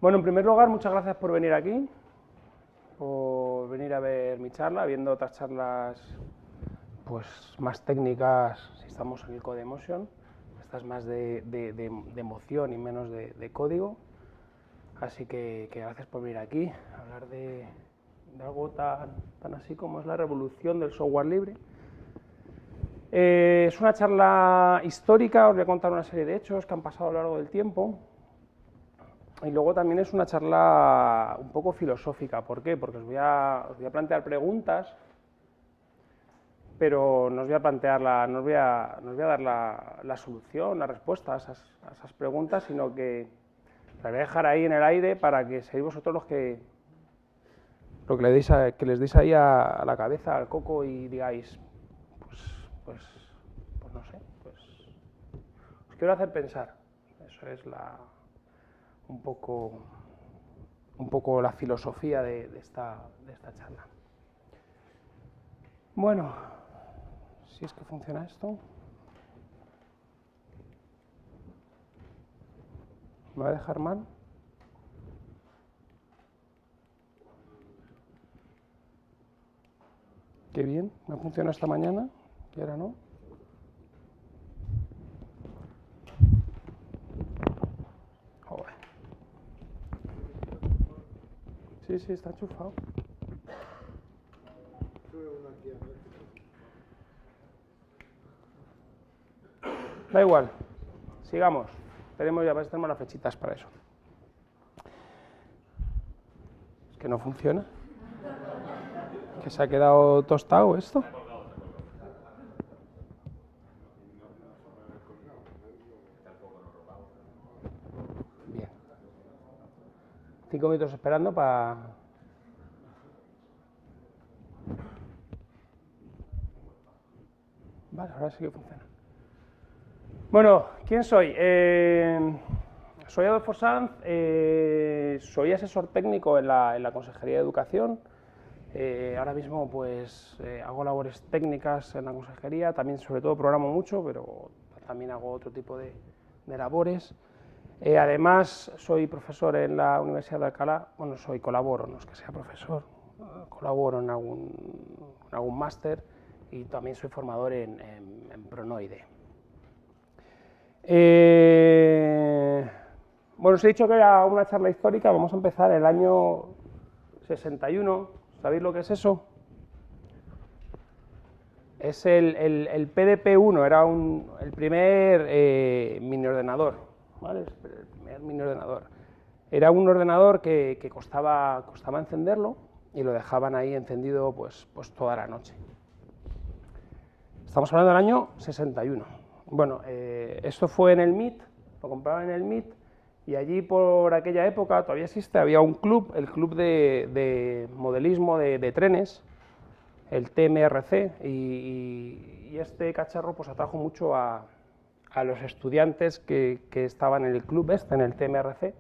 Bueno, en primer lugar, muchas gracias por venir aquí, por venir a ver mi charla, viendo otras charlas pues más técnicas, si estamos en el Codemotion, estas más de emoción y menos de código. Así que gracias por venir aquí a hablar de algo tan así como es la revolución del software libre. Es una charla histórica, os voy a contar una serie de hechos que han pasado a lo largo del tiempo. Y luego también es una charla un poco filosófica. ¿Por qué? Porque os voy a plantear preguntas, pero no os voy a plantear no os voy a dar la solución, la respuesta a esas preguntas, sino que las voy a dejar ahí en el aire para que seáis vosotros los que les deis ahí a la cabeza, al coco, y digáis, pues no sé, pues os quiero hacer pensar. Eso es un poco la filosofía de esta charla. Bueno, si es que funciona esto. ¿Me va a dejar mal? Qué bien, me funcionó esta mañana y ahora no. Joder. Sí, está enchufado. Da igual, sigamos. Tenemos las fechitas para eso. Es que no funciona. Que se ha quedado tostado esto. Bien. 5 minutos esperando para... Vale, ahora sí que funciona. Bueno, ¿quién soy? Soy Adolfo Sanz, soy asesor técnico en la Consejería de Educación. Ahora mismo pues hago labores técnicas en la consejería, también sobre todo programo mucho, pero también hago otro tipo de labores. Además soy profesor en la Universidad de Alcalá, bueno, colaboro, no es que sea profesor, colaboro en algún máster y también soy formador en Pronoide. Bueno, os he dicho que era una charla histórica, vamos a empezar el año 61. ¿Sabéis lo que es eso? Es el PDP-1, era el primer mini ordenador, ¿vale? El primer mini ordenador. Era un ordenador que costaba encenderlo y lo dejaban ahí encendido pues toda la noche. Estamos hablando del año 61. Bueno, esto fue en el MIT, lo compraban en el MIT, y allí por aquella época, todavía existe, había un club, el club de modelismo de trenes, el TMRC, y este cacharro pues atrajo mucho a los estudiantes que estaban en el club en el TMRC,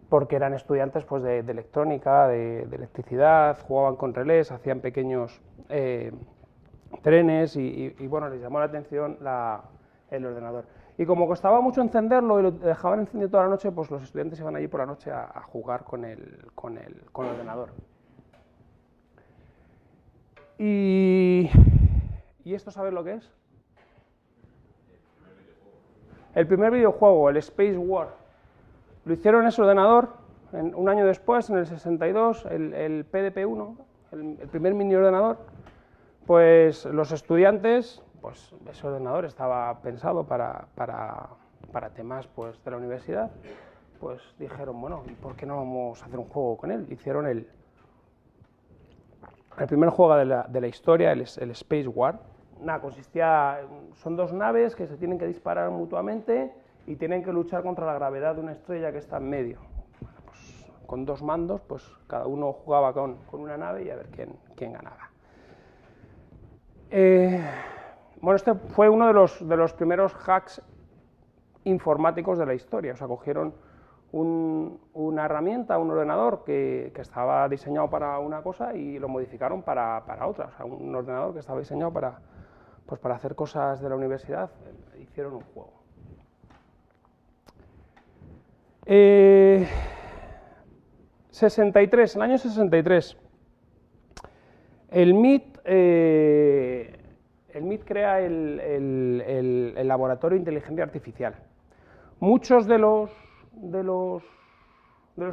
porque eran estudiantes pues de electrónica, de electricidad, jugaban con relés, hacían pequeños trenes y bueno, les llamó la atención el ordenador. Y como costaba mucho encenderlo y lo dejaban encendido toda la noche, pues los estudiantes iban allí por la noche a jugar con el ordenador. ¿Y esto sabéis lo que es? El primer videojuego, el Space War. Lo hicieron en ese ordenador, un año después, en el 62, el PDP-1, el primer mini ordenador. Pues los estudiantes, pues ese ordenador estaba pensado para temas pues, de la universidad, pues dijeron, bueno, ¿y por qué no vamos a hacer un juego con él? Hicieron el primer juego de la historia, el Space War. Nada, son dos naves que se tienen que disparar mutuamente y tienen que luchar contra la gravedad de una estrella que está en medio. Bueno, pues, con dos mandos, pues cada uno jugaba con una nave y a ver quién ganaba. Bueno, este fue uno de los primeros hacks informáticos de la historia. O sea, cogieron una herramienta, un ordenador que estaba diseñado para una cosa y lo modificaron para otra. O sea, un ordenador que estaba diseñado para hacer cosas de la universidad, hicieron un juego. 63, el año 63. El MIT crea el laboratorio de inteligencia artificial. Muchos de los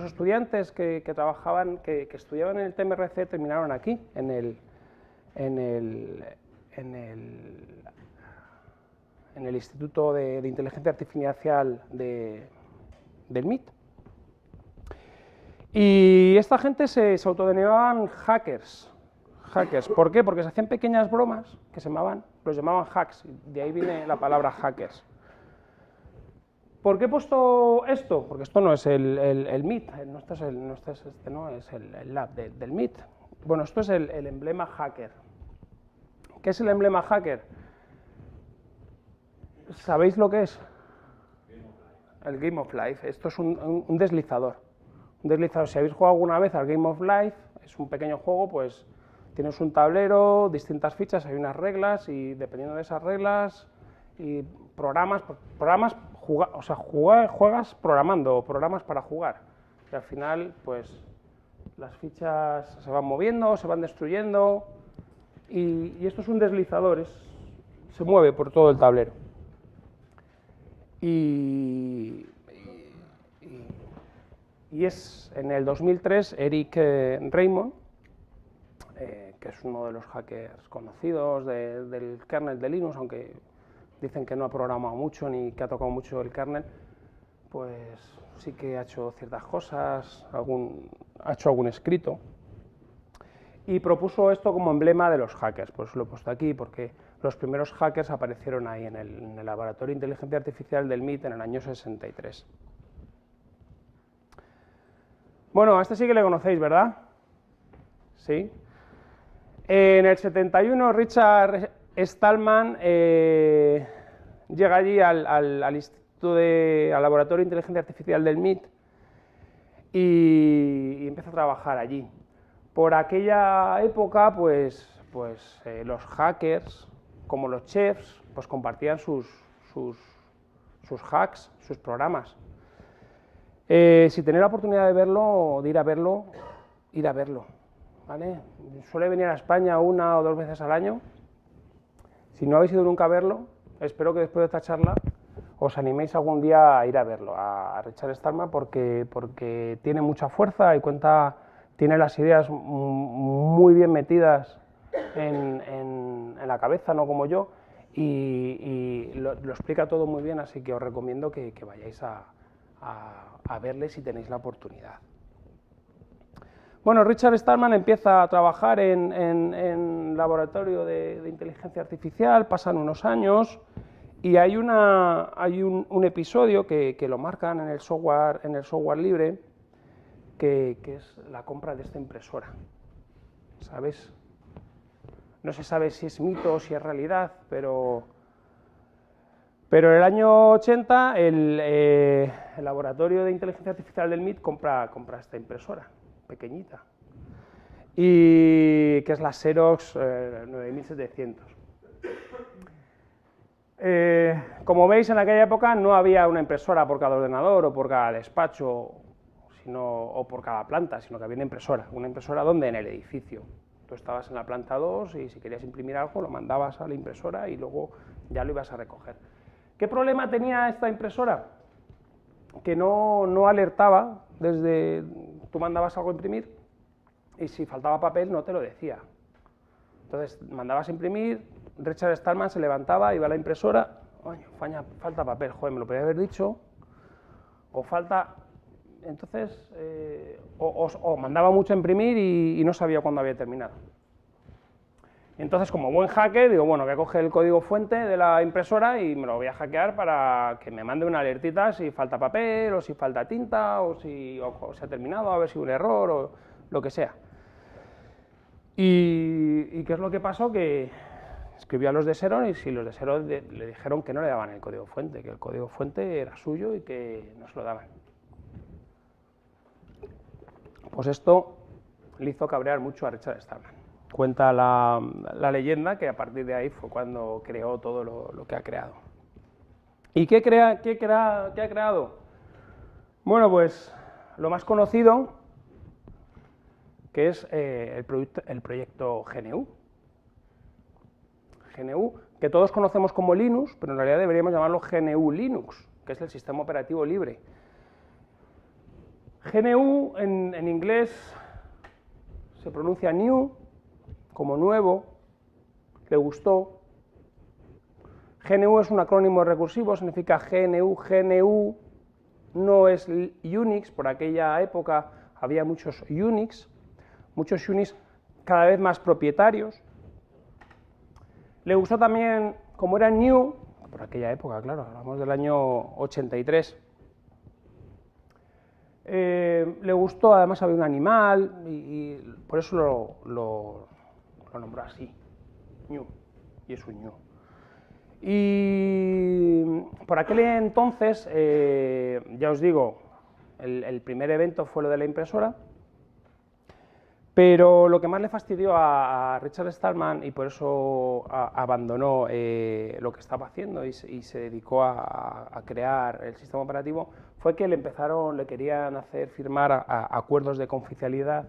estudiantes que trabajaban, que estudiaban en el TMRC terminaron aquí, en el Instituto de Inteligencia Artificial del MIT. Y esta gente se autodenominaban hackers. ¿Por qué? Porque se hacían pequeñas bromas que los llamaban hacks, de ahí viene la palabra hackers. ¿Por qué he puesto esto? Porque esto no es el MIT, este no es el lab del MIT. Bueno, esto es el emblema hacker. ¿Qué es el emblema hacker? ¿Sabéis lo que es? El Game of Life. Esto es un deslizador. Un deslizador. Si habéis jugado alguna vez al Game of Life, es un pequeño juego, pues tienes un tablero, distintas fichas, hay unas reglas y dependiendo de esas reglas y juegas programando, programas para jugar. Y al final, pues las fichas se van moviendo, se van destruyendo y esto es un deslizador, se mueve por todo el tablero. Y es en el 2003 Eric Raymond, que es uno de los hackers conocidos del kernel de Linux, aunque dicen que no ha programado mucho ni que ha tocado mucho el kernel, pues sí que ha hecho ciertas cosas, ha hecho algún escrito, y propuso esto como emblema de los hackers. Pues lo he puesto aquí porque los primeros hackers aparecieron ahí en el laboratorio de inteligencia artificial del MIT en el año 63. Bueno, a este sí que le conocéis, ¿verdad? Sí. En el 71 Richard Stallman llega allí al Instituto al Laboratorio de Inteligencia Artificial del MIT y empieza a trabajar allí. Por aquella época, pues los hackers, como los chefs, pues compartían sus hacks, sus programas. Si tenéis la oportunidad de verlo, de ir a verlo, ¿vale? Suele venir a España 1 o 2 veces al año. Si no habéis ido nunca a verlo, espero que después de esta charla os animéis algún día a ir a verlo, a Richard Stallman, porque tiene mucha fuerza y tiene las ideas muy bien metidas en la cabeza, no como yo, y lo explica todo muy bien, así que os recomiendo que vayáis a verle si tenéis la oportunidad. Bueno, Richard Stallman empieza a trabajar en laboratorio de inteligencia artificial, pasan unos años y hay un episodio que lo marcan en el software libre, que es la compra de esta impresora. ¿Sabes? No se sabe si es mito o si es realidad, pero en el año 80 el laboratorio de inteligencia artificial del MIT compra esta impresora pequeñita, y que es la Xerox 9700. Como veis, en aquella época no había una impresora por cada ordenador o por cada despacho o por cada planta, sino que había una impresora ¿dónde? En el edificio. Tú estabas en la planta 2 y si querías imprimir algo lo mandabas a la impresora y luego ya lo ibas a recoger. ¿Qué problema tenía esta impresora? Que no alertaba tú mandabas algo a imprimir y si faltaba papel no te lo decía. Entonces mandabas a imprimir, Richard Stallman se levantaba, iba a la impresora, falta papel, joder, me lo podía haber dicho, o falta. Entonces, o mandaba mucho a imprimir y no sabía cuándo había terminado. Entonces, como buen hacker, digo, bueno, voy a coger el código fuente de la impresora y me lo voy a hackear para que me mande una alertita si falta papel, o si falta tinta, o si se ha terminado, a ver si un error, o lo que sea. ¿Y qué es lo que pasó? Que escribió a los de Xerox y los de Xerox le dijeron que no le daban el código fuente, que el código fuente era suyo y que no se lo daban. Pues esto le hizo cabrear mucho a Richard Stallman. Cuenta la leyenda que a partir de ahí fue cuando creó todo lo que ha creado. ¿Y qué ha creado? Bueno, pues lo más conocido que es el proyecto GNU. GNU, que todos conocemos como Linux, pero en realidad deberíamos llamarlo GNU Linux, que es el sistema operativo libre. GNU en inglés se pronuncia new, como nuevo, le gustó. GNU es un acrónimo recursivo, significa GNU. GNU no es Unix, por aquella época había muchos Unix cada vez más propietarios. Le gustó también, como era new, por aquella época, claro, hablamos del año 83, le gustó, además había un animal, y por eso lo nombró así, new, y es un new. Y por aquel entonces, ya os digo, el primer evento fue lo de la impresora, pero lo que más le fastidió a Richard Stallman, y por eso abandonó lo que estaba haciendo y se dedicó a crear el sistema operativo, fue que le querían hacer firmar acuerdos de confidencialidad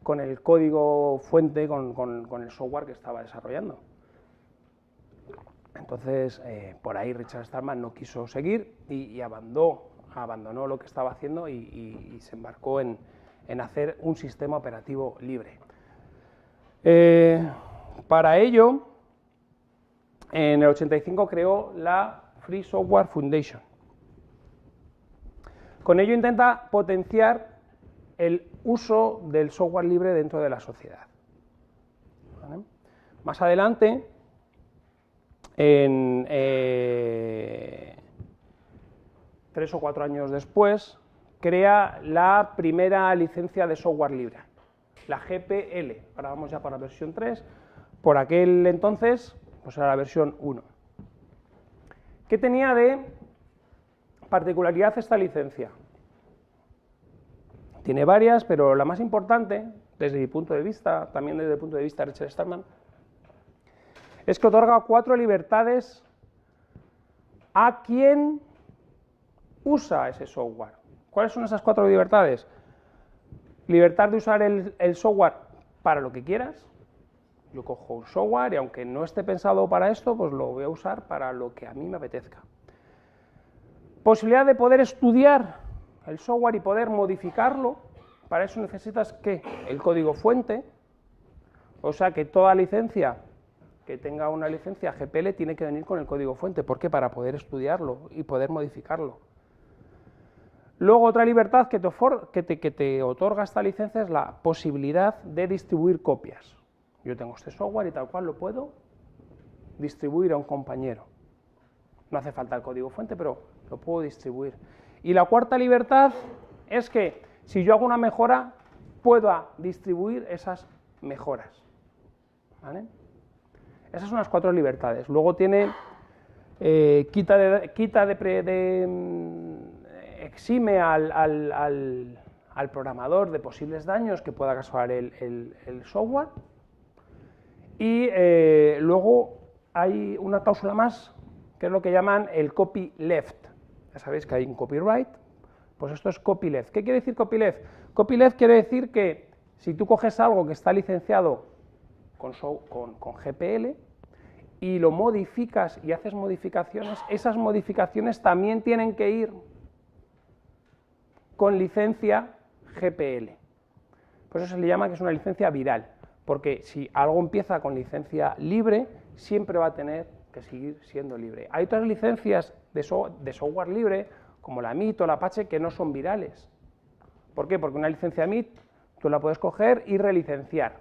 con el código fuente, con el software que estaba desarrollando. Entonces, por ahí Richard Stallman no quiso seguir y abandonó lo que estaba haciendo y se embarcó en hacer un sistema operativo libre. Para ello, en el 85 creó la Free Software Foundation. Con ello intenta potenciar el uso del software libre dentro de la sociedad. ¿Vale? Más adelante, 3 o 4 años después, crea la primera licencia de software libre, la GPL. Ahora vamos ya para la versión 3. Por aquel entonces, pues era la versión 1. ¿Qué tenía de particularidad esta licencia? Tiene varias, pero la más importante, desde mi punto de vista, también desde el punto de vista de Richard Stallman, es que otorga 4 libertades a quien usa ese software. ¿Cuáles son esas 4 libertades? Libertad de usar el software para lo que quieras. Yo cojo un software y aunque no esté pensado para esto, pues lo voy a usar para lo que a mí me apetezca. Posibilidad de poder estudiar el software y poder modificarlo. Para eso necesitas, ¿qué? El código fuente. O sea que toda licencia que tenga una licencia GPL tiene que venir con el código fuente. ¿Por qué? Para poder estudiarlo y poder modificarlo. Luego, otra libertad que te otorga esta licencia es la posibilidad de distribuir copias. Yo tengo este software y tal cual lo puedo distribuir a un compañero. No hace falta el código fuente, pero lo puedo distribuir. Y la cuarta libertad es que si yo hago una mejora, pueda distribuir esas mejoras. ¿Vale? Esas son las 4 libertades. Luego tiene exime al programador de posibles daños que pueda causar el software. Y luego hay una cláusula más, que es lo que llaman el copyleft. Ya sabéis que hay un copyright, pues esto es copyleft. ¿Qué quiere decir copyleft? Copyleft quiere decir que si tú coges algo que está licenciado con GPL y lo modificas y haces modificaciones, esas modificaciones también tienen que ir con licencia GPL. Por eso se le llama que es una licencia viral, porque si algo empieza con licencia libre, siempre va a tener que seguir siendo libre. Hay otras licencias de software libre, como la MIT o la Apache, que no son virales. ¿Por qué? Porque una licencia MIT tú la puedes coger y relicenciar.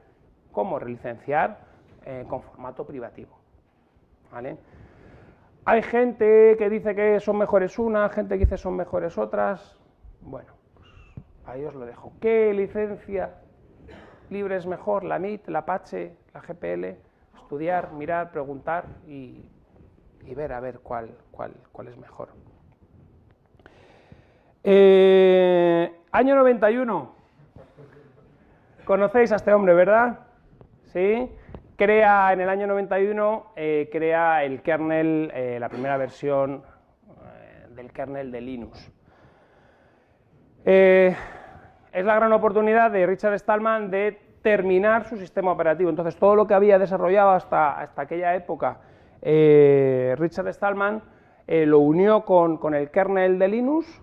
¿Cómo? Relicenciar con formato privativo. ¿Vale? Hay gente que dice que son mejores unas, gente que dice que son mejores otras. Bueno, pues ahí os lo dejo. ¿Qué licencia libre es mejor? ¿La MIT, la Apache, la GPL? Estudiar, mirar, preguntar y ver a ver cuál es mejor. Año 91. Conocéis a este hombre, ¿verdad? ¿Sí? En el año 91, crea el kernel, la primera versión del kernel de Linux. es la gran oportunidad de Richard Stallman de terminar su sistema operativo. Entonces, todo lo que había desarrollado hasta aquella época Richard Stallman lo unió con el kernel de Linux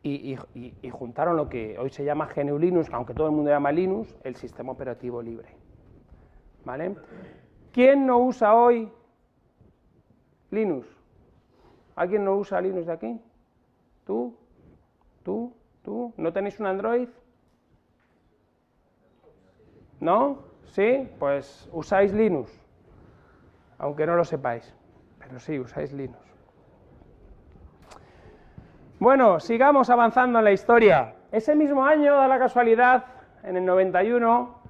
y juntaron lo que hoy se llama GNU Linux, aunque todo el mundo llama Linux, el sistema operativo libre. ¿Vale? ¿Quién no usa hoy Linux? ¿Alguien no usa Linux de aquí? ¿Tú? ¿Tú? ¿Tú? ¿No tenéis un Android? ¿No? ¿Sí? Pues usáis Linux, aunque no lo sepáis, pero sí, usáis Linux. Bueno, sigamos avanzando en la historia. Ese mismo año, da la casualidad, en el 91,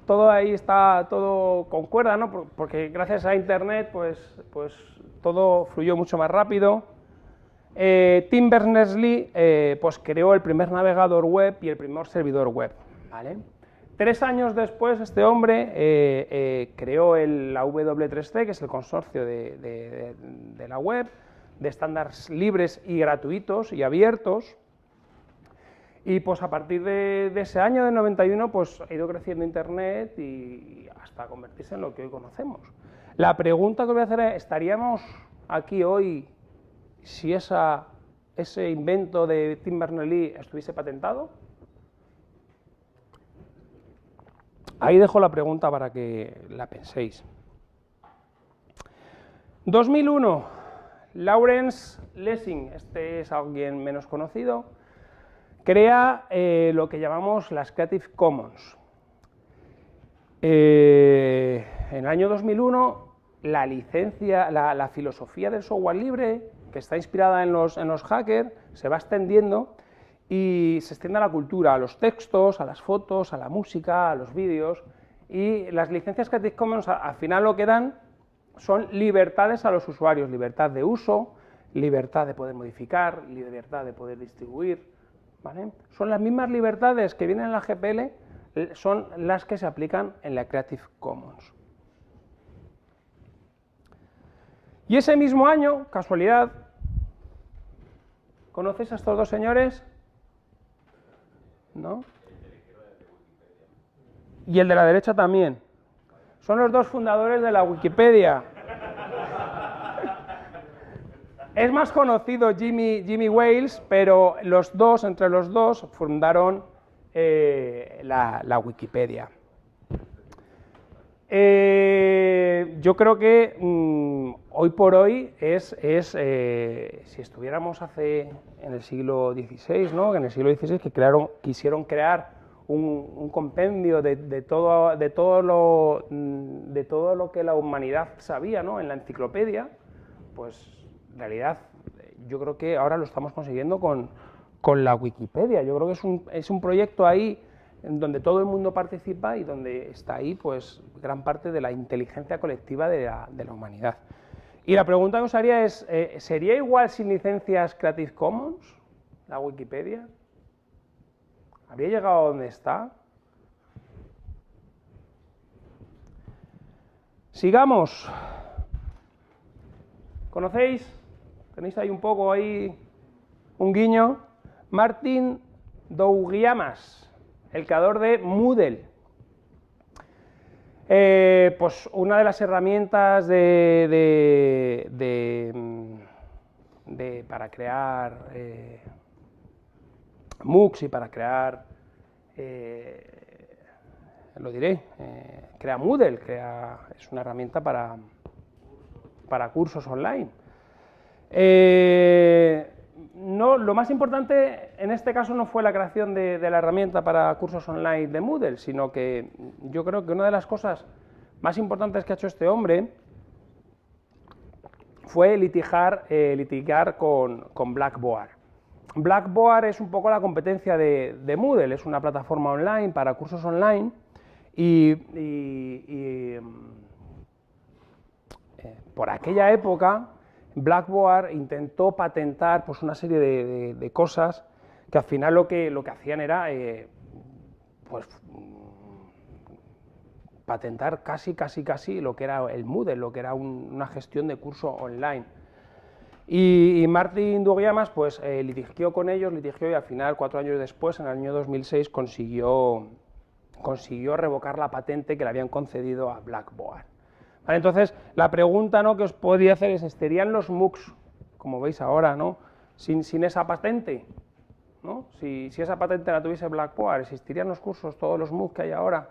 todo ahí está, todo concuerda, ¿no? Porque gracias a Internet, pues todo fluyó mucho más rápido. Tim Berners-Lee pues creó el primer navegador web y el primer servidor web, ¿vale? 3 años después, este hombre creó la W3C, que es el consorcio de la web, de estándares libres y gratuitos y abiertos. Y pues a partir de ese año, del 91, pues ha ido creciendo Internet y hasta convertirse en lo que hoy conocemos. La pregunta que os voy a hacer es, ¿estaríamos aquí hoy si ese invento de Tim Berners-Lee estuviese patentado? Ahí dejo la pregunta para que la penséis. 2001, Lawrence Lessig, este es alguien menos conocido, crea lo que llamamos las Creative Commons. En el año 2001, la licencia, la filosofía del software libre, que está inspirada en los hackers, se va extendiendo y se extiende a la cultura, a los textos, a las fotos, a la música, a los vídeos, y las licencias Creative Commons al final lo que dan son libertades a los usuarios, libertad de uso, libertad de poder modificar, libertad de poder distribuir, ¿vale? Son las mismas libertades que vienen en la GPL, son las que se aplican en la Creative Commons. Y ese mismo año, casualidad, ¿conocéis a estos dos señores? ¿No? Y el de la derecha también. Son los dos fundadores de la Wikipedia. Es más conocido Jimmy Wales, pero entre los dos fundaron la Wikipedia. Yo creo que hoy por hoy si estuviéramos en el siglo XVI, ¿no? En el siglo XVI quisieron crear un compendio de todo lo que la humanidad sabía, ¿no? En la enciclopedia, pues en realidad yo creo que ahora lo estamos consiguiendo con la Wikipedia. Yo creo que es un proyecto ahí en donde todo el mundo participa y donde está ahí pues gran parte de la inteligencia colectiva de la humanidad. Y la pregunta que os haría es, ¿sería igual sin licencias Creative Commons la Wikipedia? ¿Habría llegado a donde está? Sigamos. ¿Conocéis? Tenéis ahí un guiño. Martin Dougiamas, el creador de Moodle. Pues una de las herramientas para crear MOOCs y para crear, crea Moodle, es una herramienta para cursos online. Lo más importante en este caso no fue la creación de la herramienta para cursos online de Moodle, sino que yo creo que una de las cosas más importantes que ha hecho este hombre fue litigar con Blackboard. Blackboard es un poco la competencia de Moodle, es una plataforma online para cursos online y por aquella época Blackboard intentó patentar pues, una serie de cosas que al final lo que hacían era pues, patentar casi lo que era el Moodle, lo que era una gestión de curso online. Y Martin Duguiamas pues litigió con ellos, y al final, 4 años después, en el año 2006, consiguió revocar la patente que le habían concedido a Blackboard. Vale, entonces, la pregunta, ¿no?, que os podría hacer es, ¿estarían los MOOCs, como veis ahora, ¿no?, sin esa patente? ¿No? Si esa patente la tuviese Blackboard, ¿existirían los cursos, todos los MOOCs que hay ahora?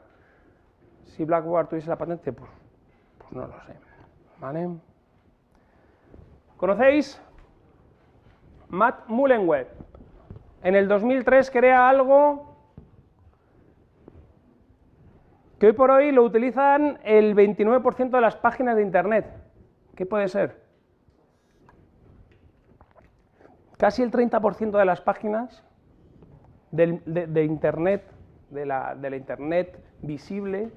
Si Blackboard tuviese la patente, pues no lo sé. ¿Vale? ¿Conocéis? Matt Mullenweg. En el 2003 crea algo que hoy por hoy lo utilizan el 29% de las páginas de Internet. ¿Qué puede ser? Casi el 30% de las páginas de Internet, de la Internet visible,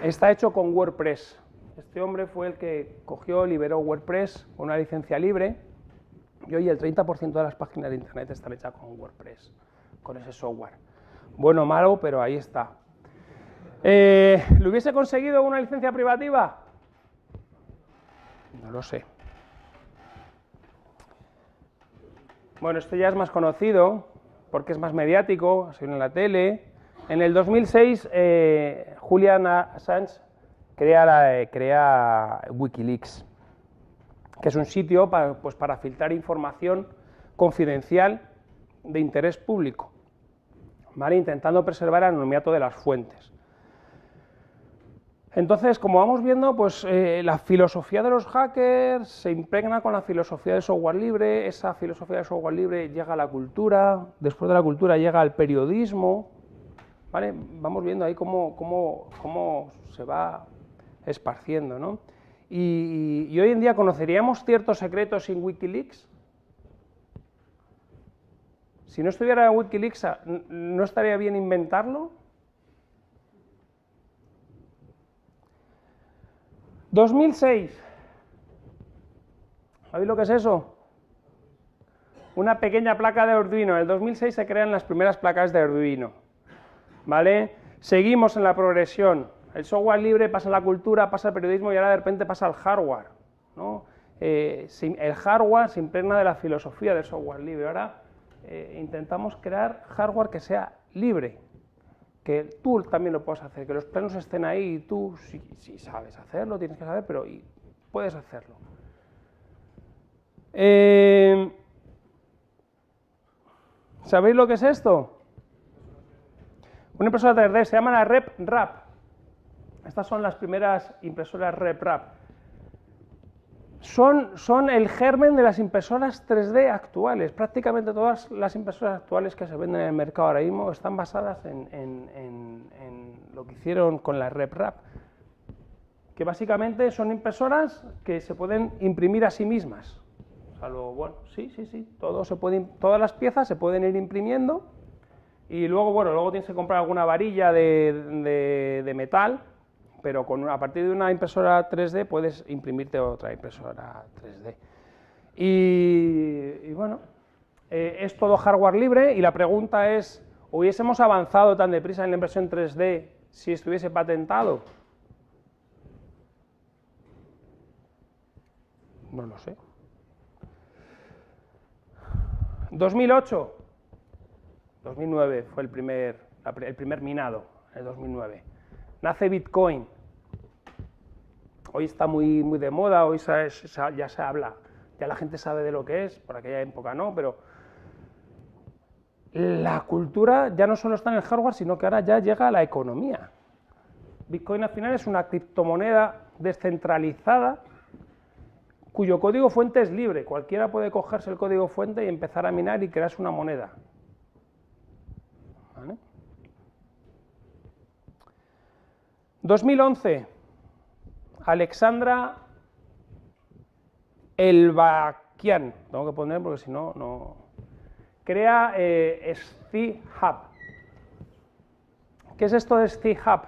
está hecho con WordPress. Este hombre fue el que cogió, liberó WordPress con una licencia libre, y hoy el 30% de las páginas de Internet están hechas con WordPress, con ese software. Bueno o malo, pero ahí está. ¿Lo hubiese conseguido una licencia privativa? No lo sé. Bueno, esto ya es más conocido, porque es más mediático, ha sido en la tele. En el 2006, Julian Assange crea Wikileaks, que es un sitio para filtrar información confidencial de interés público, ¿vale?, intentando preservar el anonimato de las fuentes. Entonces, como vamos viendo, pues la filosofía de los hackers se impregna con la filosofía del software libre, esa filosofía del software libre llega a la cultura, después de la cultura llega al periodismo, ¿vale? Vamos viendo ahí cómo se va esparciendo, ¿no? Y hoy en día, ¿conoceríamos ciertos secretos sin Wikileaks? Si no estuviera Wikileaks, ¿no estaría bien inventarlo? 2006. ¿Sabéis lo que es eso? Una pequeña placa de Arduino. En el 2006 se crean las primeras placas de Arduino, ¿vale? Seguimos en la progresión. El software libre pasa a la cultura, pasa al periodismo y ahora de repente pasa al hardware, ¿no? El hardware se impregna de la filosofía del software libre. Ahora intentamos crear hardware que sea libre, que tú también lo puedas hacer, que los planos estén ahí y tú, si sabes hacerlo, tienes que saber, pero puedes hacerlo. ¿Sabéis lo que es esto? Una impresora 3D, se llama la RepRap. Estas son las primeras impresoras RepRap. Son el germen de las impresoras 3D actuales. Prácticamente todas las impresoras actuales que se venden en el mercado ahora mismo están basadas en lo que hicieron con la RepRap, que básicamente son impresoras que se pueden imprimir a sí mismas. Bueno, sí, todas las piezas se pueden ir imprimiendo y luego tienes que comprar alguna varilla de metal, pero a partir de una impresora 3D puedes imprimirte otra impresora 3D. Y bueno, es todo hardware libre y la pregunta es, ¿hubiésemos avanzado tan deprisa en la impresión 3D si estuviese patentado? No lo sé. 2008. 2009 fue el primer minado, el 2009. Nace Bitcoin. Hoy está muy de moda, hoy ya se habla, ya la gente sabe de lo que es, por aquella época no, pero la cultura ya no solo está en el hardware, sino que ahora ya llega a la economía. Bitcoin al final es una criptomoneda descentralizada cuyo código fuente es libre. Cualquiera puede cogerse el código fuente y empezar a minar y crearse una moneda. ¿Vale? 2011. Alexandra Elbakian. Tengo que poner porque si no, no. Crea SciHub. ¿Qué es esto de SciHub?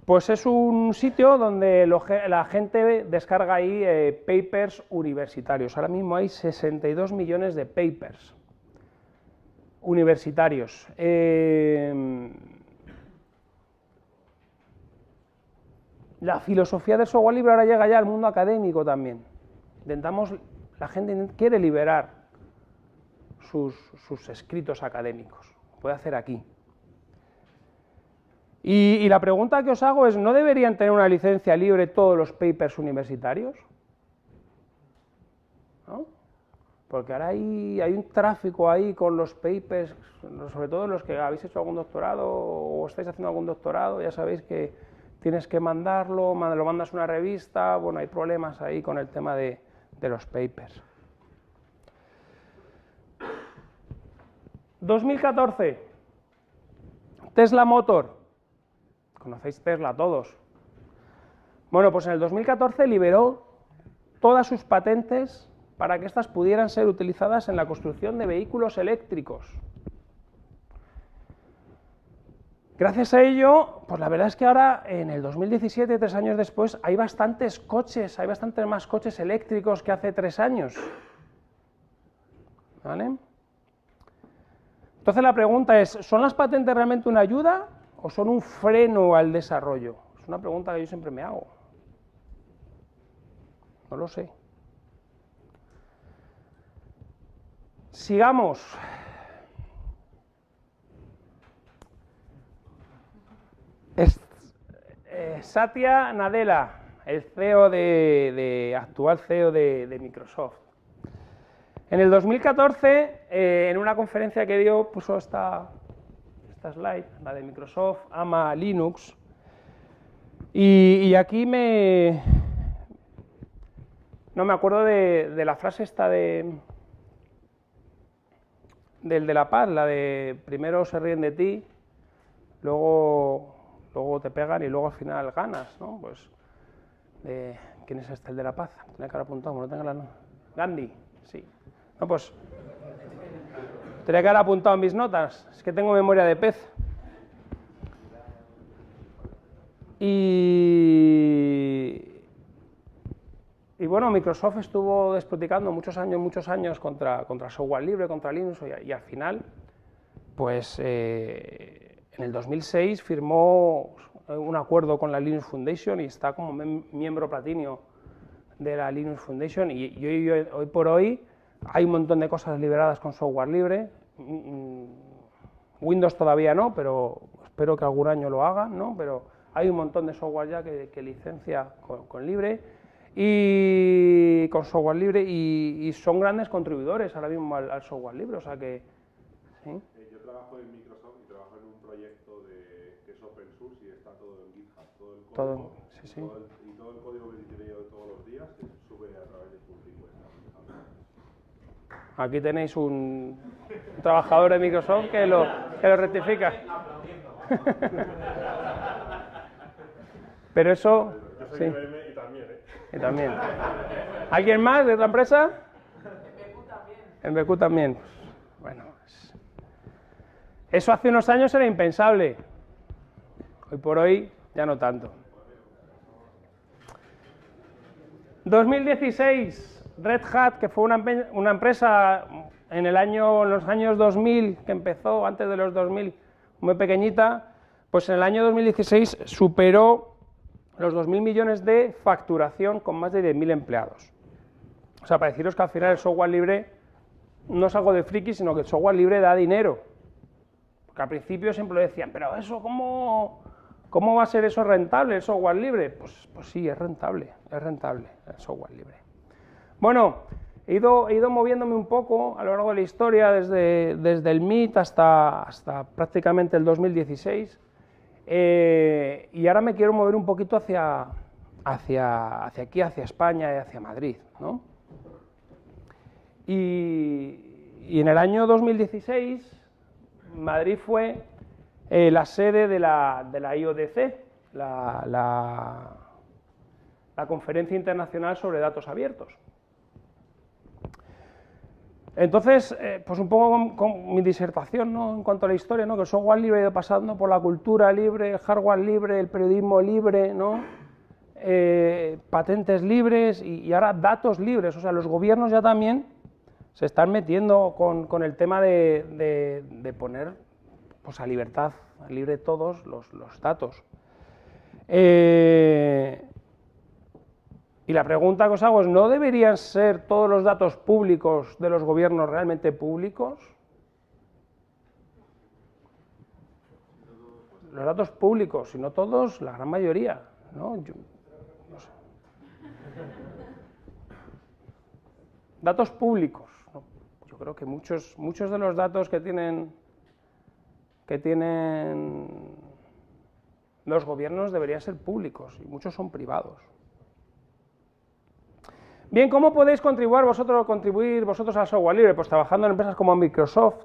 Pues es un sitio donde la gente descarga ahí papers universitarios. Ahora mismo hay 62 millones de papers universitarios. La filosofía del software libre ahora llega ya al mundo académico también. La gente quiere liberar sus escritos académicos, lo puede hacer aquí. Y la pregunta que os hago es, ¿no deberían tener una licencia libre todos los papers universitarios? ¿No? Porque ahora hay un tráfico ahí con los papers, sobre todo los que habéis hecho algún doctorado o estáis haciendo algún doctorado, ya sabéis que tienes que mandarlo, lo mandas a una revista, bueno, hay problemas ahí con el tema de los papers. 2014, Tesla Motor. Conocéis Tesla todos. Bueno, pues en el 2014 liberó todas sus patentes para que éstas pudieran ser utilizadas en la construcción de vehículos eléctricos. Gracias a ello, pues la verdad es que ahora, en el 2017, 3 años después, hay bastantes más coches eléctricos que hace 3 años. ¿Vale? Entonces la pregunta es, ¿son las patentes realmente una ayuda o son un freno al desarrollo? Es una pregunta que yo siempre me hago. No lo sé. Sigamos. Satya Nadella, el CEO actual CEO de Microsoft. En el 2014, en una conferencia que dio, puso esta slide, la de Microsoft ama Linux, y aquí no me acuerdo de la frase esta del de la paz, la de primero se ríen de ti, luego te pegan y luego al final ganas, ¿no? Pues, ¿quién es este, el de la paz? Tenía que haber apuntado, no tengo la... Gandhi, sí. No, pues, tenía que haber apuntado en mis notas, es que tengo memoria de pez. Y bueno, Microsoft estuvo despotricando muchos años contra software libre, contra Linux, y al final, pues en el 2006 firmó un acuerdo con la Linux Foundation y está como miembro platino de la Linux Foundation, y hoy por hoy hay un montón de cosas liberadas con software libre. Windows todavía no, pero espero que algún año lo hagan, ¿no? Pero hay un montón de software ya que licencia con libre y con software libre y son grandes contribuidores ahora mismo al software libre, o sea que... ¿sí? Yo trabajo en Microsoft y trabajo en un proyecto que es open source y está todo en GitHub, todo el código, sí. todo el código que utilizo yo todos los días se sube a través de pull request. Aquí tenéis un trabajador de Microsoft que lo rectifica. Pero eso... Yo soy sí. IBM y también, Y también. ¿Alguien más de otra empresa? En BQ también. Bueno, eso hace unos años era impensable. Hoy por hoy ya no tanto. 2016, Red Hat, que fue una empresa en los años 2000, que empezó antes de los 2000, muy pequeñita, pues en el año 2016 superó los 2.000 millones de facturación con más de 10.000 empleados. O sea, para deciros que al final el software libre no es algo de friki, sino que el software libre da dinero. Porque al principio siempre lo decían, pero eso, ¿cómo va a ser eso rentable, el software libre? Pues sí, es rentable el software libre. Bueno, he ido moviéndome un poco a lo largo de la historia, desde el MIT hasta prácticamente el 2016, y ahora me quiero mover un poquito hacia aquí, hacia España y hacia Madrid, ¿no? Y en el año 2016, Madrid fue la sede de la IODC, la Conferencia Internacional sobre Datos Abiertos. Entonces, pues un poco con mi disertación, ¿no?, en cuanto a la historia, ¿no?, que el software libre ha ido pasando por la cultura libre, el hardware libre, el periodismo libre, ¿no?, patentes libres y ahora datos libres. O sea, los gobiernos ya también se están metiendo con el tema de poner, pues, a libertad, a libre todos los datos. Y la pregunta que os hago es, ¿no deberían ser todos los datos públicos de los gobiernos realmente públicos? Los datos públicos, si no todos, la gran mayoría, ¿no? Yo no sé. Datos públicos, ¿no? Yo creo que muchos de los datos que tienen los gobiernos deberían ser públicos y muchos son privados. Bien, ¿cómo podéis contribuir vosotros al software libre? Pues trabajando en empresas como Microsoft,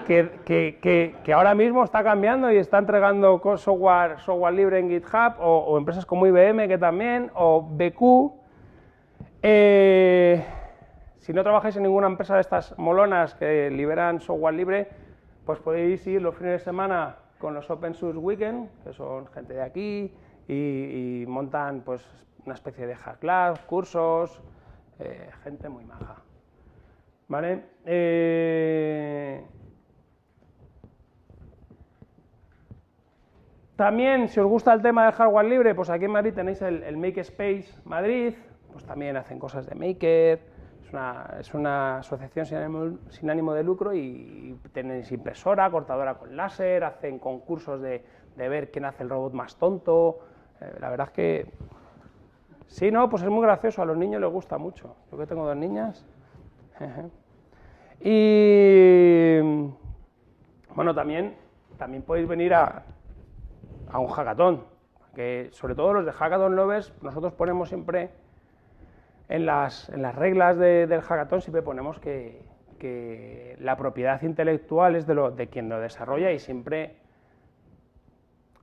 que ahora mismo está cambiando y está entregando software libre en GitHub, o empresas como IBM, que también, o BQ. Si no trabajáis en ninguna empresa de estas molonas que liberan software libre, pues podéis ir los fines de semana con los Open Source Weekend, que son gente de aquí, y montan pues una especie de hack lab, cursos, gente muy maja. ¿Vale? También, si os gusta el tema del hardware libre, pues aquí en Madrid tenéis el Makerspace Madrid, pues también hacen cosas de maker, es una asociación sin ánimo de lucro y tenéis impresora, cortadora con láser, hacen concursos de ver quién hace el robot más tonto. La verdad es que, sí, no, pues es muy gracioso, a los niños les gusta mucho. Yo que tengo 2 niñas. Y bueno, también podéis venir a un hackathon, que sobre todo los de Hackathon Lovers, nosotros ponemos siempre en las reglas del hackathon, siempre ponemos que la propiedad intelectual es de quien lo desarrolla, y siempre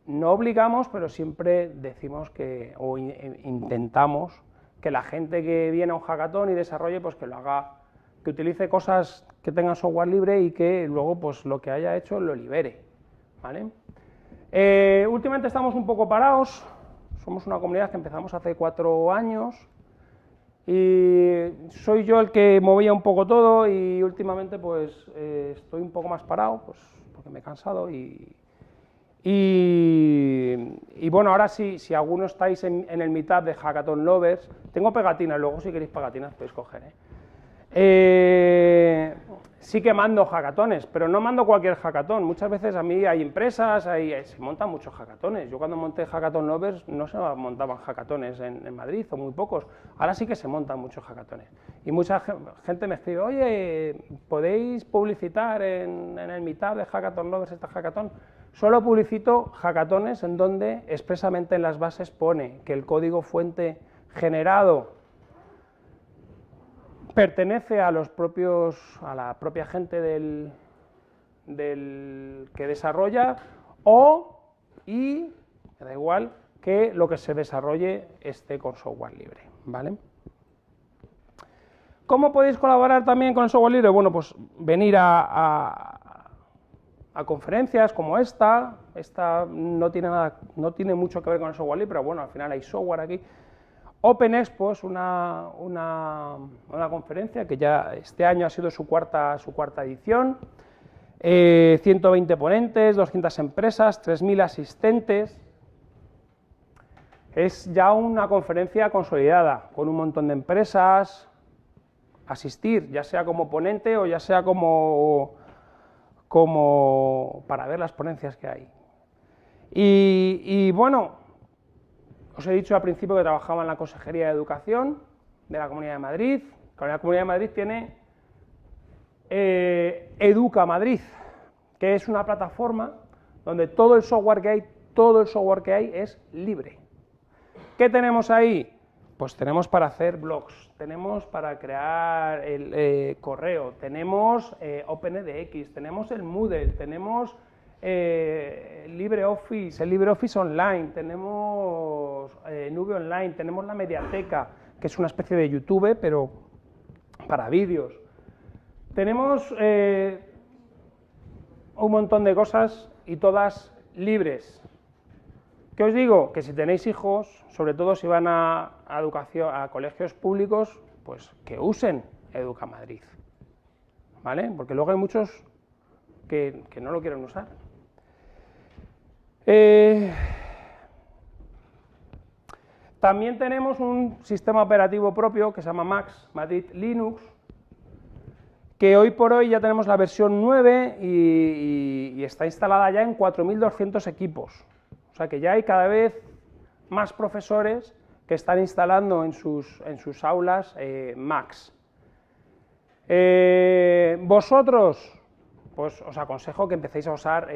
no obligamos, pero siempre decimos o intentamos que la gente que viene a un hackathon y desarrolle, pues que lo haga, que utilice cosas que tengan software libre y que luego pues lo que haya hecho lo libere, ¿vale? Últimamente estamos un poco parados, somos una comunidad que empezamos hace 4 años y soy yo el que movía un poco todo, y últimamente pues estoy un poco más parado, pues porque me he cansado y bueno, ahora sí, si alguno estáis en el meetup de Hackathon Lovers, tengo pegatinas, luego si queréis pegatinas podéis coger, sí que mando hackatones, pero no mando cualquier hackathon. Muchas veces a mí hay empresas, se montan muchos hackatones. Yo cuando monté Hackathon Lovers no se montaban hackatones en Madrid, o muy pocos. Ahora sí que se montan muchos hackatones. Y mucha gente me escribe, oye, ¿podéis publicitar en el meetup de Hackathon Lovers este hackathon? Solo publicito hackatones en donde expresamente en las bases pone que el código fuente generado pertenece a la propia gente que desarrolla, y me da igual que lo que se desarrolle esté con software libre, ¿vale? ¿Cómo podéis colaborar también con el software libre? Bueno, pues venir a conferencias como esta no tiene mucho que ver con el software libre, pero bueno, al final hay software aquí. Open Expo es una conferencia que ya este año ha sido su cuarta edición, 120 ponentes, 200 empresas, 3.000 asistentes. Es ya una conferencia consolidada, con un montón de empresas, asistir, ya sea como ponente o ya sea como para ver las ponencias que hay. Y bueno, os he dicho al principio que trabajaba en la Consejería de Educación de la Comunidad de Madrid. La Comunidad de Madrid tiene Educa Madrid, que es una plataforma donde todo el software que hay es libre. ¿Qué tenemos ahí? Pues tenemos para hacer blogs, tenemos para crear el correo, tenemos OpenEDX, tenemos el Moodle, tenemos LibreOffice, el LibreOffice Online, tenemos Nube Online, tenemos la Mediateca, que es una especie de YouTube, pero para vídeos. Tenemos un montón de cosas y todas libres. ¿Qué os digo? Que si tenéis hijos, sobre todo si van a colegios públicos, pues que usen Educa Madrid, ¿vale? Porque luego hay muchos que no lo quieren usar. También tenemos un sistema operativo propio que se llama Max, Madrid Linux, que hoy por hoy ya tenemos la versión 9 y está instalada ya en 4.200 equipos. O sea que ya hay cada vez más profesores que están instalando en sus aulas Max. Vosotros, pues os aconsejo que empecéis a usar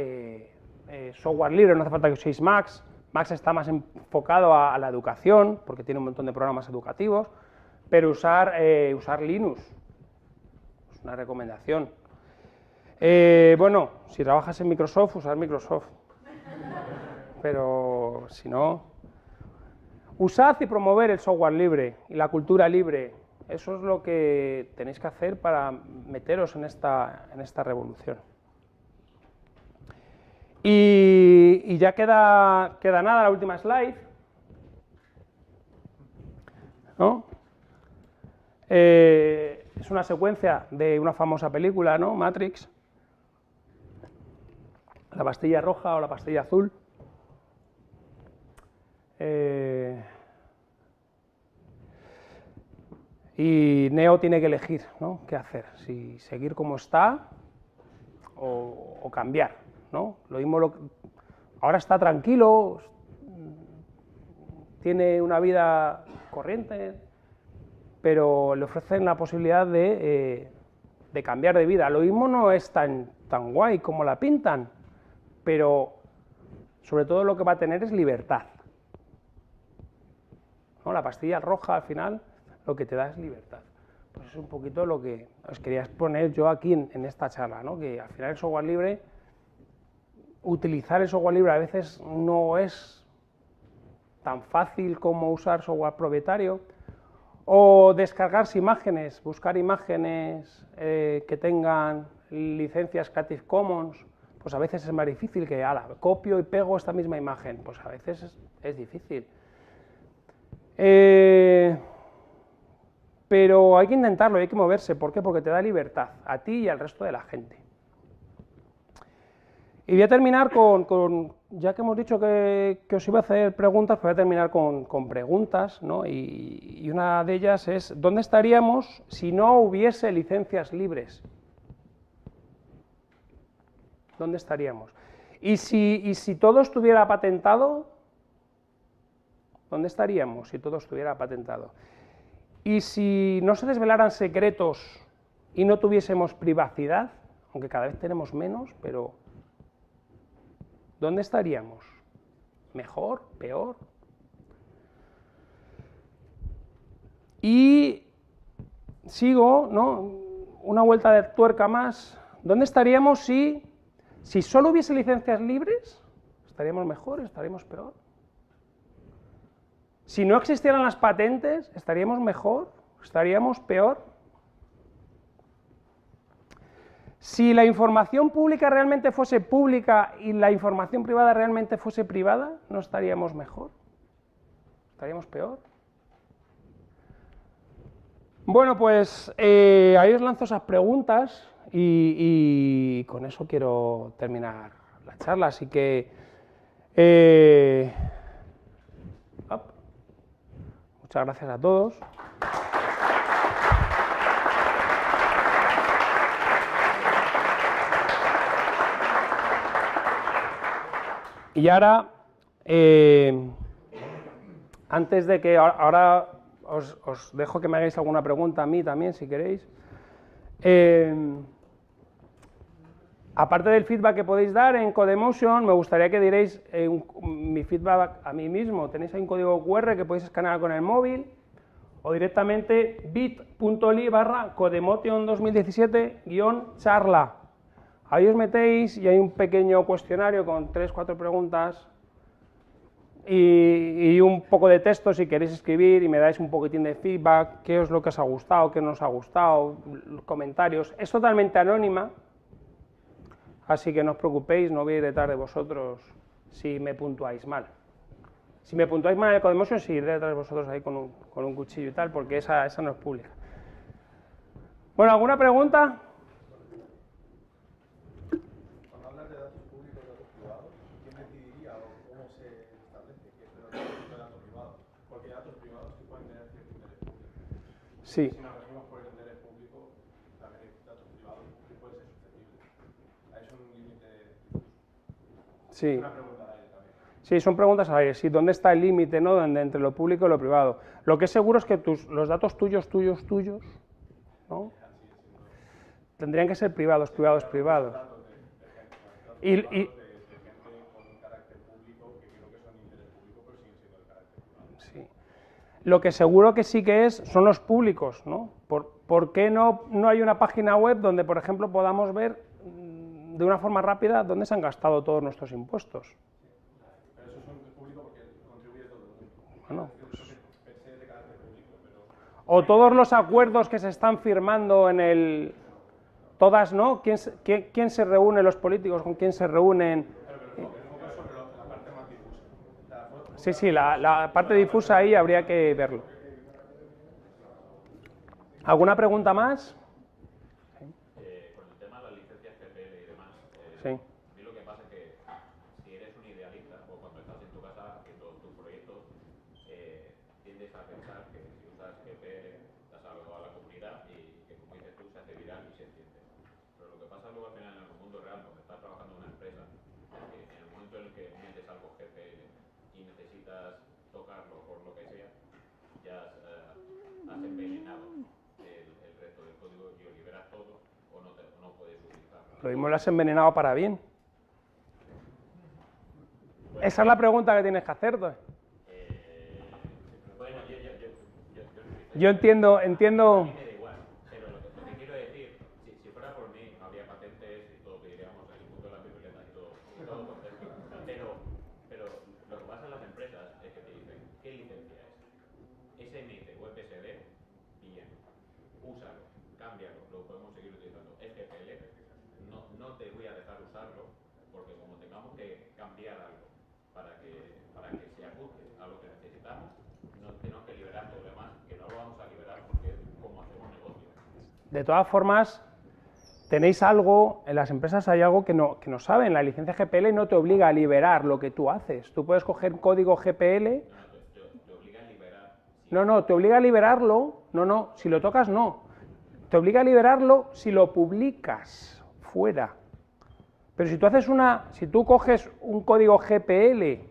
software libre, no hace falta que uséis Max. Max está más enfocado a la educación, porque tiene un montón de programas educativos, pero usar Linux es una recomendación. Bueno, si trabajas en Microsoft, usar Microsoft, pero si no, usad y promover el software libre y la cultura libre. Eso es lo que tenéis que hacer para meteros en esta revolución. Y ya queda nada, la última slide, ¿no? Es una secuencia de una famosa película, ¿no? Matrix. La pastilla roja o la pastilla azul. Y Neo tiene que elegir, ¿no? ¿Qué hacer? Si seguir como está o cambiar, ¿no? Lo mismo ahora está tranquilo, tiene una vida corriente, pero le ofrecen la posibilidad de cambiar de vida. Lo mismo no es tan guay como la pintan, pero sobre todo lo que va a tener es libertad, ¿no? La pastilla roja al final lo que te da es libertad. Pues es un poquito lo que os quería exponer yo aquí en esta charla, ¿no? Que al final el software libre, utilizar el software libre a veces no es tan fácil como usar software propietario, o descargarse imágenes, buscar imágenes que tengan licencias Creative Commons, pues a veces es más difícil que, copio y pego esta misma imagen, pues a veces es difícil. Pero hay que intentarlo, hay que moverse. ¿Por qué? Porque te da libertad, a ti y al resto de la gente. Y voy a terminar ya que hemos dicho que os iba a hacer preguntas, pues voy a terminar con preguntas, ¿no? Y una de ellas es, ¿dónde estaríamos si no hubiese licencias libres? ¿Dónde estaríamos? Y si todo estuviera patentado, ¿dónde estaríamos si todo estuviera patentado? Y si no se desvelaran secretos y no tuviésemos privacidad, aunque cada vez tenemos menos, pero ¿dónde estaríamos? ¿Mejor? ¿Peor? Y sigo, ¿no? Una vuelta de tuerca más. ¿Dónde estaríamos si solo hubiese licencias libres? ¿Estaríamos mejor? ¿Estaríamos peor? Si no existieran las patentes, ¿estaríamos mejor? ¿Estaríamos peor? Si la información pública realmente fuese pública y la información privada realmente fuese privada, ¿no estaríamos mejor? ¿Estaríamos peor? Bueno, pues ahí os lanzo esas preguntas y con eso quiero terminar la charla, así que muchas gracias a todos. Y ahora, antes de que ahora os dejo que me hagáis alguna pregunta a mí también, si queréis. Aparte del feedback que podéis dar en Codemotion, me gustaría que dierais mi feedback a mí mismo. Tenéis ahí un código QR que podéis escanear con el móvil o directamente bit.ly/Codemotion 2017-charla. Ahí os metéis y hay un pequeño cuestionario con 3-4 preguntas y un poco de texto si queréis escribir y me dais un poquitín de feedback, qué es lo que os ha gustado, qué no os ha gustado, comentarios. Es totalmente anónima, así que no os preocupéis, no voy a ir detrás de vosotros si me puntuáis mal. Si me puntuáis mal en el Codemotion, sí, iré detrás de vosotros ahí con un cuchillo y tal, porque esa no es pública. Bueno, ¿alguna pregunta? Cuando hablas de datos públicos y datos privados, ¿quién decidiría o cómo se establece que este dato es dato privado? Porque ya Sí. Si nos regimos por el interés público, también hay datos privados que pueden ser susceptibles. Es un límite difuso. Sí. Es una pregunta al aire también. Sí, son preguntas al aire. Sí, ¿dónde está el límite, ¿no? Entre lo público y lo privado? Lo que es seguro es que los datos tuyos, ¿no? Tendrían que ser privados. Y, de gente con carácter público que creo que son de interés público, pero siguen siendo de carácter privado. sí. Lo que seguro que sí que son los públicos, ¿no? ¿Por qué no hay una página web donde, por ejemplo, podamos ver de una forma rápida dónde se han gastado todos nuestros impuestos? Pero eso es público porque contribuye todo el mundo. Bueno, Eso es de carácter público, pero... o todos los acuerdos que se están firmando en el... Todas, ¿no? ¿Quién se reúne, los políticos, con quién se reúnen? Pero el foco es sobre la parte más difusa. Sí, la parte difusa ahí habría que verlo. ¿Alguna pregunta más? Con el tema de las licencias GPL y demás, Sí. a mí lo que pasa es que si eres un idealista o cuando estás en tu casa haciendo tus proyectos, tiendes a pensar que si usas GPL das algo a la comunidad y que, como dices tú, se hace viral y se entiende. Pero lo que pasa luego al final en el mundo real, cuando estás trabajando en una empresa, es que en el momento en el que metes algo GPL y necesitas tocarlo por lo que sea, ya has envenenado el resto del código y o liberas todo o no puedes utilizarlo. Lo mismo lo has envenenado para bien. Esa es la pregunta que tienes que hacerte. Bueno, Yo entiendo... a mí me da igual, pero lo que quiero decir, si fuera por mí, no habría patentes y todo, pediríamos el punto de la piruleta y todo contento. Pero lo que pasa en las empresas es que te dicen, ¿qué licencia es? SMIT o FSD, bien, úsalo, cámbialo, lo podemos seguir utilizando. FPL, no te voy a dejar usarlo, porque como tengamos que cambiar algo para que se ajuste a lo que necesitamos, no tenemos que liberar todo lo demás, que no lo vamos a liberar porque es como hacemos negocio. De todas formas, tenéis algo, en las empresas hay algo que no saben. La licencia GPL no te obliga a liberar lo que tú haces. Tú puedes coger código GPL... Te obliga a liberar. No, te obliga a liberarlo. No, si lo tocas, no. Te obliga a liberarlo si lo publicas fuera. Pero si tú coges un código GPL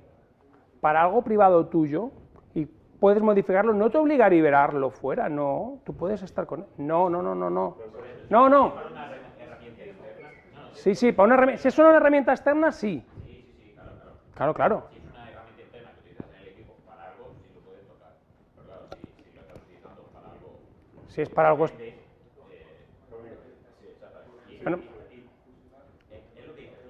para algo privado tuyo y puedes modificarlo, no te obliga a liberarlo fuera, no. Tú puedes estar con él. No. Sí, para una herramienta. Si es una herramienta externa, sí. Claro. Si es una herramienta interna que utilizas en el equipo para algo, sí lo puedes tocar. Pero claro, si lo estás utilizando para algo... Si es para algo... Sí, exactamente. Bueno. Es lo que dices tú.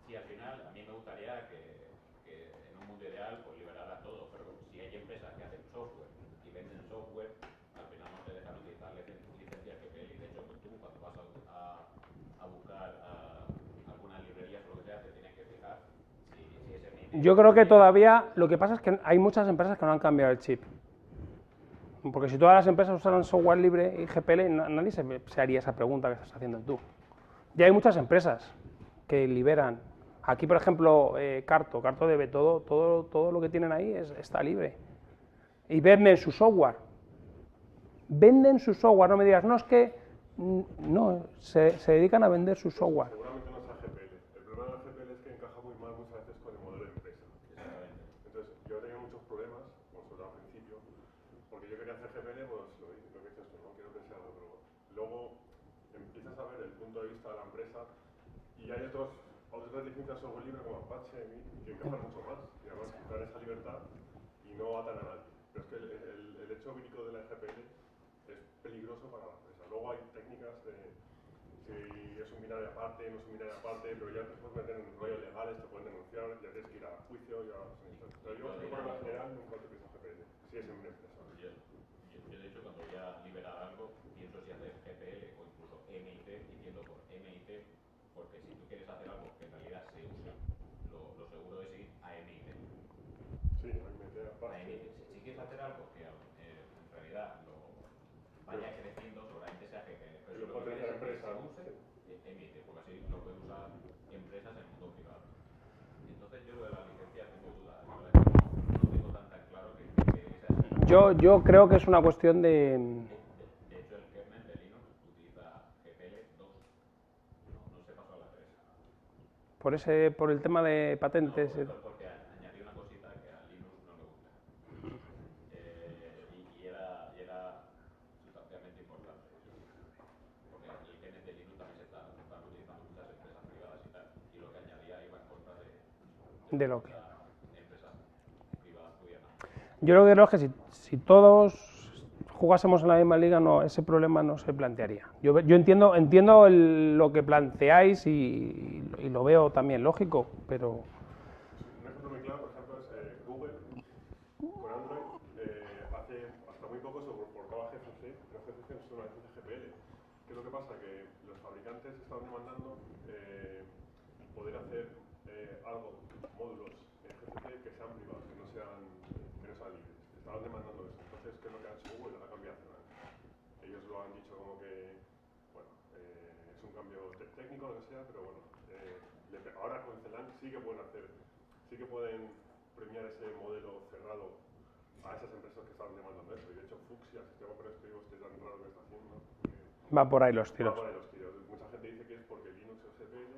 Si al final a mí me gustaría que en un mundo ideal pues liberara todo, pero si hay empresas que hacen software y venden software, al final no te dejan utilizar licencias GPL. Y de hecho, tú cuando vas a buscar alguna librería o lo que sea, te tienes que fijar si ese MIT... Yo creo que todavía, lo que pasa es que hay muchas empresas que no han cambiado el chip. Porque si todas las empresas usaran software libre y GPL, nadie se haría esa pregunta que estás haciendo tú. Ya hay muchas empresas que liberan. Aquí, por ejemplo, Carto debe todo lo que tienen ahí está libre. Y venden su software. No me digas, no, es que... No, se dedican a vender su software. Seguramente no sea GPL. El problema del GPL es que encaja muy mal muchas veces con el modelo de empresa. Entonces, yo he tenido muchos problemas, como sobre al principio, porque yo quería hacer GPL, pues lo que dices tú, ¿no? Quiero que sea otro. Luego empiezas a ver el punto de vista de la empresa y hay otras licencias de software libre como Apache, que encajan mucho más y además dan esa libertad y no atan a nadie. Pero es que el hecho único de la GPL es peligroso para la empresa. Luego hay técnicas de si es un binario aparte, no es un binario aparte, pero ya te puedes meter en rollos legales, te pueden denunciar, ya tienes que ir a juicio, ya... Pero yo, por lo general, nunca utilizo GPL, si es en una empresa. Yo de hecho cuando voy a liberar algo pienso si hacer GPL o incluso MIT, entiendo por MIT, porque si tú quieres hacer algo que en realidad se use, lo seguro es ir a MIT. Sí, MIT aparte. Si quieres hacer algo que en realidad lo vaya creciendo, seguramente sea GPL. Pero si lo que quieres es que se use, MIT, porque así lo pueden usar empresas en el mundo privado. Entonces yo lo de la licencia tengo dudas, la verdad que no tengo tan claro que es así. Yo creo que es una cuestión de... De hecho, el kernel de Linux utiliza GPL 2, no se pasó a la 3. Por el tema de patentes. Porque añadí una cosita que a Linux no le gusta. Y era sustancialmente importante. Porque el kernel de Linux también se están utilizando muchas empresas privadas y tal. Y lo que añadía iba en contra De lo que... empresas privadas pudieran. Yo lo que creo es que si todos jugásemos en la misma liga, no, ese problema no se plantearía. Yo entiendo lo que planteáis y lo veo también lógico, pero... Un ejemplo muy claro, por ejemplo, es Google con Android. Hace hasta muy poco se portaba GCC, pero GCC es una licencia GPL. ¿Qué es lo que pasa? Que los fabricantes estaban demandando poder hacer algo, módulos en GCC que sean privados, que no sean libres. Estaban demandando eso. Entonces, ¿qué es lo que ha hecho Google? La cambia hace un año. Ellos lo han dicho como que, bueno, es un cambio técnico, lo que sea, pero bueno, ahora con CELAN sí que pueden premiar ese modelo cerrado a esas empresas que estaban demandando eso. Y de hecho, Fuchsia, el sistema operativo que es tan raro que está haciendo, Va por ahí los va tiros. por ahí los tiros. Mucha gente dice que es porque Linux es GPL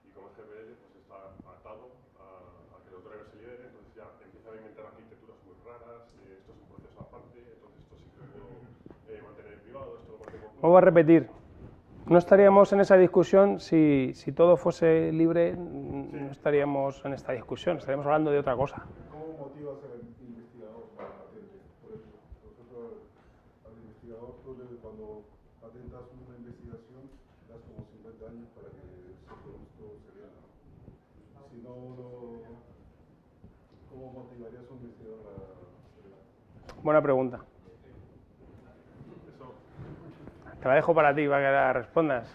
y como es GPL, pues está atado a que los drivers se liberen, entonces ya empiezan a inventar arquitecturas muy raras, esto es un proceso aparte, entonces esto sí que lo puedo mantener en privado, esto lo mantengo público. Vuelvo a repetir, no estaríamos en esa discusión si todo fuese libre, no estaríamos en esta discusión, estaríamos hablando de otra cosa. ¿Cómo motiva a ser investigador para patente? Por ejemplo, nosotros al investigador cuando patentas una investigación das como 50 años para que ese producto se venda. Si no, ¿cómo motivarías a un investigador a hacer? Buena pregunta. Eso, Te la dejo para ti, para que la respondas.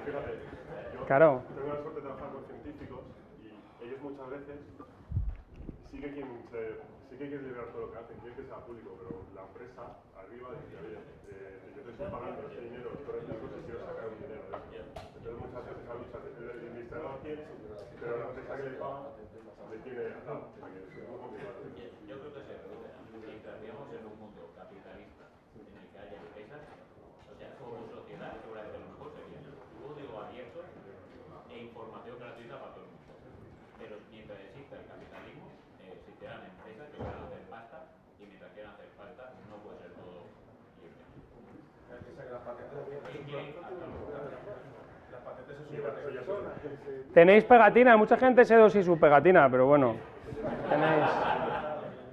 fíjate, yo Claro. tengo la suerte de trabajar con científicos y ellos muchas veces sí que quieren liberar todo lo que hacen, quieren que sea público, pero la empresa arriba dice, oye, yo te estoy pagando este dinero, tú eres público y quiero sacar un dinero de eso. Entonces muchas veces hay luchas de el investigador quiere, pero la empresa que le paga le tiene atado. O sea que es muy complicado. Yo creo que se reduce. Si entraríamos en un mundo capitalista en el que haya empresas, o sea, como sociedad, seguramente lo mejor sería código abierto e información gratuita para todo el mundo. Pero mientras exista el capitalismo, existirán empresas que quieran hacer pasta y mientras quieran hacer pasta no puede ser todo libre. Las patentes se Sí, bueno, eso ya son. Tenéis pegatina, mucha gente se dosis su pegatina, pero bueno,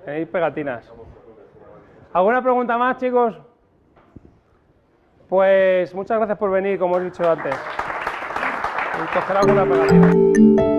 tenéis pegatinas. ¿Alguna pregunta más, chicos? Pues muchas gracias por venir, como os he dicho antes. Y coger alguna pegatina.